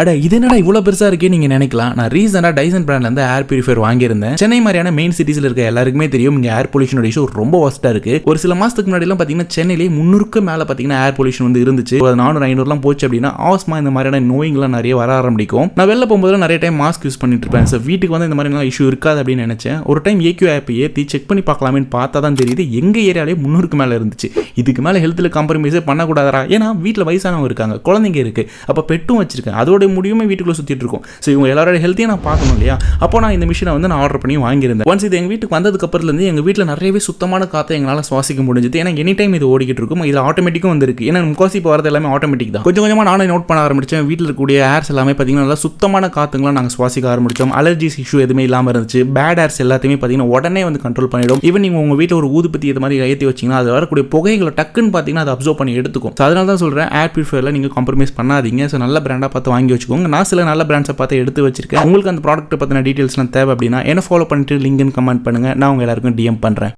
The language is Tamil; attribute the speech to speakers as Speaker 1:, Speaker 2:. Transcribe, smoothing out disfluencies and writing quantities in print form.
Speaker 1: அட இது என்னடா இவ்வளோ பெருசாக இருக்கே நீங்கள் நினைக்கலாம். நான் ரீசெண்டாக டைசன் பிராண்ட்லேருந்து ஏர் பியூரிஃபையர் வாங்கியிருந்தேன். சென்னை மாதிரியான மெயின் சிட்டிஸில் இருக்க எல்லாருக்குமே தெரியும் இங்கே ஏர் பொல்யூஷனோட இஷ்யூ ரொம்ப ஒஸ்ட்டாக இருக்குது. ஒரு சில மாதத்துக்கு முன்னாடிலாம் பார்த்தீங்கன்னா சென்னையிலே 300க்கு மேலே பார்த்தீங்கன்னா ஏர் பொல்யூஷன் வந்து இருந்துச்சு. 400-500லாம் போச்சு அப்படின்னா ஆஸ்மா இந்த மாதிரியான நோய்கள்லாம் நிறைய வர ஆரம்பிக்கும். நான் வெளில போகும்போது நிறைய டைம் மாஸ்க் யூஸ் பண்ணிட்டு இருப்பேன். ஸோ வீட்டுக்கு வந்து இந்த மாதிரி இஷ்யூ இருக்காது அப்படின்னு நினச்சேன். ஒரு டைம் ஏக்யூ ஆப் ஏற்றி செக் பண்ணி பார்க்கலாமேன்னு பார்த்தா தான் தெரியுது எங்கள் ஏரியாலே 300க்கு மேலே இருந்துச்சு. இதுக்கு மேலே ஹெல்த்தில் காம்ப்ரமைஸே பண்ணக்கூடாதா? ஏன்னா வீட்டில் வயசானவங்க இருக்காங்க, குழந்தைங்க இருக்குது, அப்போ பெட்டும் வச்சிருக்கேன், அதோட முடியுமே வீட்டுக்குள்ளே சுற்றிட்டு இருக்கும். ஸோ இவங்க எல்லாரோட ஹெல்த்தையும் நான் பார்க்கணும் இல்லையா? அப்போ நான் இந்த மிஷினை வந்து நான் ஆர்டர் பண்ணி வாங்கியிருந்தேன். ஒன்ஸ் இது எங்கள் வீட்டுக்கு வந்ததுக்கப்புறத்துலேருந்து எங்கள் வீட்டில் நிறையவே சுத்தமான காற்றை எங்களால் சுவாசிக்க முடிஞ்சது. ஏன்னா எனி டைம் இது ஓடிக்கிட்டு இருக்கும். இதில் ஆட்டோமேட்டிக்கும் வந்துருக்கு. ஏன்னா முக்காசி இப்போ வரது எல்லாமே ஆட்டோமேட்டிக் தான். கொஞ்சம் கொஞ்சமாக நானே நோட் பண்ண ஆரம்பித்தேன். வீட்டில் இருக்கக்கூடிய ஏர்ஸ் எல்லாமே பார்த்தீங்கன்னா நல்லா சுத்தமான காற்றுங்களாம் நாங்கள் சுவாசிக்க ஆரம்பித்தோம். அலர்ஜிஸ் இஷ்யூ எதுவுமே இல்லாமல் இருந்துச்சு. பேட் ஏர்ஸ் எல்லாத்தையுமே பார்த்தீங்கன்னா உடனே வந்து கண்ட்ரோல் பண்ணிடும். ஈவன் நீங்கள் உங்கள் வீட்டில் ஒரு ஊதுபத்தி இது மாதிரி ஏற்றி வச்சிங்கன்னா அது வரக்கூடிய புகைகளை டக்குன்னு பார்த்தீங்கன்னா அதை அப்சர்வ் பண்ணி எடுத்துக்கும். ஸோ அதனால தான் சொல்கிறேன், ஏர் பியூரிஃபையரில் நீங்கள் காம்ப்ரமைஸ் பண்ணாதீங்க. ஸோ நல்ல பிராண்டாக பார்த்து வாங்கி வச்சுக்கோங்க. நான் சில நல்ல பிராண்ட்ஸை பார்த்து எடுத்து வச்சிருக்கேன். உங்களுக்கு அந்த ப்ராடக்ட்டை பற்றின டீட்டெயில்ஸ்லாம் தேவை அப்படின்னா என்ன ஃபாலோ பண்ணிட்டு லிங்க்னு கமெண்ட் பண்ணுங்கள். நான் உங்கள் எல்லாருக்கும் டிஎம் பண்ணுறேன்.